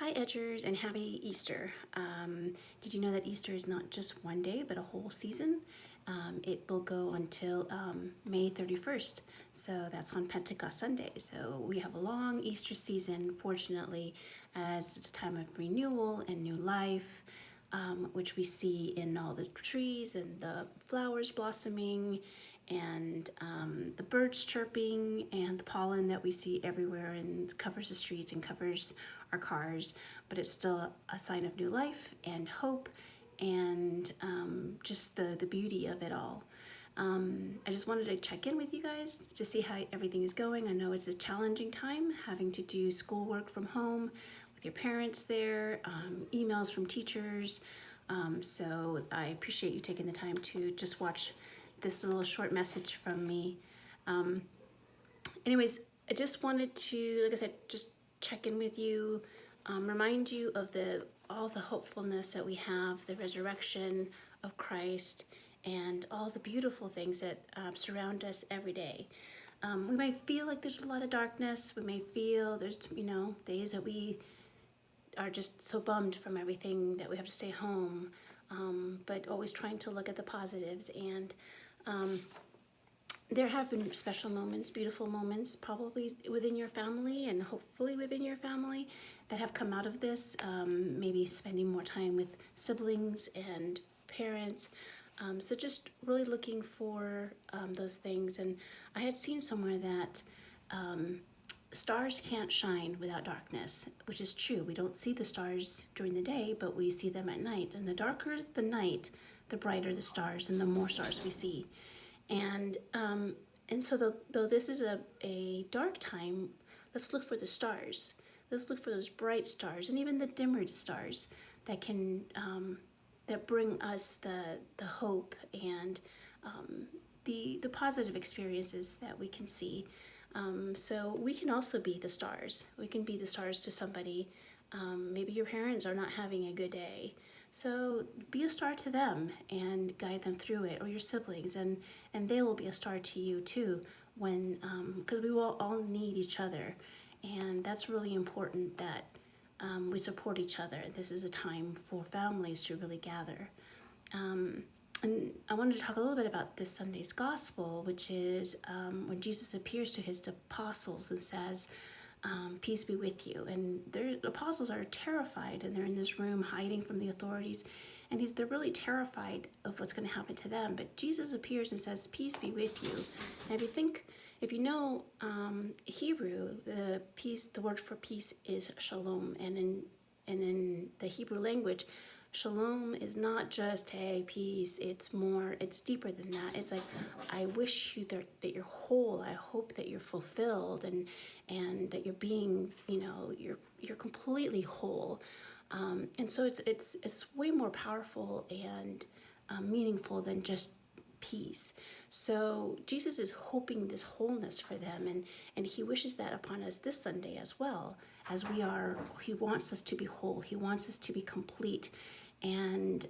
Hi Edgers and happy Easter. Did you know that Easter is not just one day but a whole season? It will go until May 31st, so that's on Pentecost Sunday. So we have a long Easter season, fortunately, as it's a time of renewal and new life, which we see in all the trees and the flowers blossoming and the birds chirping and the pollen that we see everywhere and covers the streets and covers our cars, but it's still a sign of new life and hope and just the beauty of it all. I just wanted to check in with you guys to see how everything is going. I know it's a challenging time having to do schoolwork from home with your parents there, emails from teachers. So I appreciate you taking the time to just watch this little short message from me. Anyways, I just wanted to, like I said, just check in with you, remind you of all the hopefulness that we have, the resurrection of Christ, and all the beautiful things that surround us every day. We might feel like there's a lot of darkness. We may feel there's, days that we are just so bummed from everything that we have to stay home, but always trying to look at the positives. And there have been special moments, beautiful moments, probably within your family and hopefully within your family that have come out of this, maybe spending more time with siblings and parents. So just really looking for those things. And I had seen somewhere that stars can't shine without darkness, which is true. We don't see the stars during the day, but we see them at night. And the darker the night, the brighter the stars and the more stars we see. And so though this is a dark time, let's look for the stars. Let's look for those bright stars and even the dimmer stars that can that bring us the hope and the positive experiences that we can see. So we can also be the stars. We can be the stars to somebody. Maybe your parents are not having a good day. So be a star to them and guide them through it, or your siblings, and they will be a star to you too, when because we will all need each other, and that's really important that we support each other. This is a time for families to really gather. And I wanted to talk a little bit about this Sunday's gospel, which is when Jesus appears to his apostles and says, peace be with you. And the apostles are terrified, and they're in this room hiding from the authorities, and they're really terrified of what's going to happen to them. But Jesus appears and says, peace be with you. And if you know Hebrew, the word for peace is shalom, and in the Hebrew language, shalom is not just, hey, peace. It's deeper than that. It's like, I wish you that you're whole. I hope that you're fulfilled and that you're being, you're completely whole. And so it's way more powerful and meaningful than just peace. So Jesus is hoping this wholeness for them, and he wishes that upon us this Sunday as well, as we are. He wants us to be whole. He wants us to be complete. And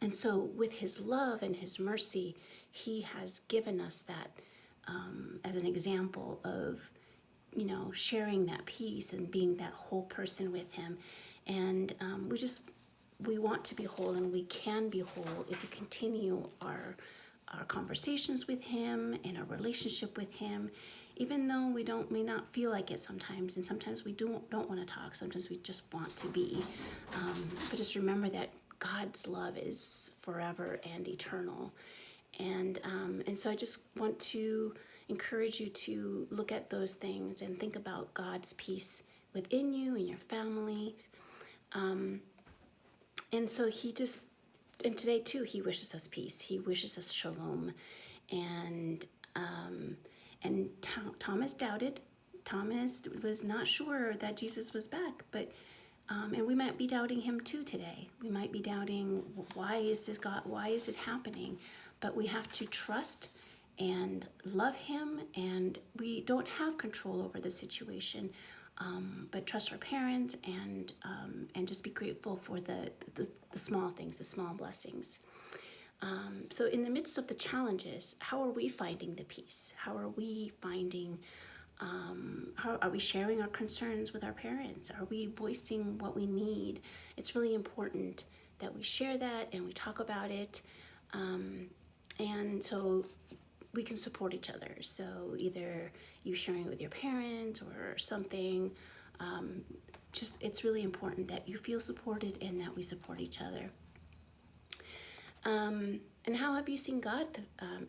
so with his love and his mercy, he has given us that as an example of, sharing that peace and being that whole person with him. And we want to be whole, and we can be whole if we continue our conversations with him and our relationship with him, even though we may not feel like it sometimes, and sometimes we don't want to talk. Sometimes we just want to be. But just remember that God's love is forever and eternal. And so I just want to encourage you to look at those things and think about God's peace within you and your family. And so and today too, he wishes us peace. He wishes us shalom. And Thomas doubted. Thomas was not sure that Jesus was back, but and we might be doubting him too today. We might be doubting, why is this happening? But we have to trust and love him, and we don't have control over the situation, but trust our parents and just be grateful for the small things, the small blessings. So in the midst of the challenges, how are we finding the peace? How are we finding How are we sharing our concerns with our parents? Are we voicing what we need? It's really important that we share that and we talk about it. And so we can support each other. So either you sharing it with your parents or something. Just it's really important that you feel supported and that we support each other. And how have you seen God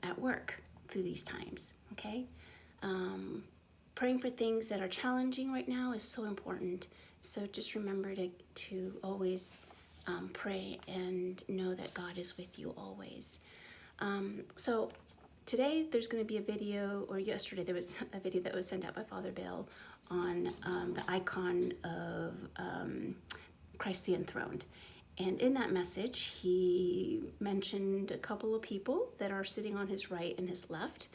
at work through these times? Okay. Praying for things that are challenging right now is so important. So just remember to always pray and know that God is with you always. So today there's going to be a video, or yesterday there was a video that was sent out by Father Bill on the icon of Christ the Enthroned. And in that message, he mentioned a couple of people that are sitting on his right and his left,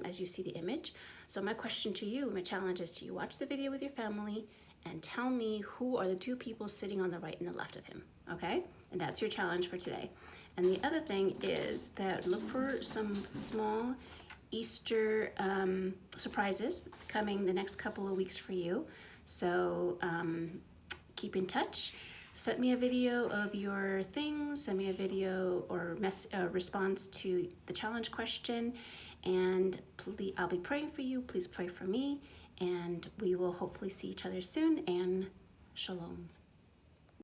as you see the image. So my question to you, my challenge is to you watch the video with your family and tell me who are the two people sitting on the right and the left of him, okay? And that's your challenge for today. And the other thing is that look for some small Easter surprises coming the next couple of weeks for you. So keep in touch. Send me a video of your things, send me a video or response to the challenge question, and please, I'll be praying for you. Please pray for me, and we will hopefully see each other soon, and shalom.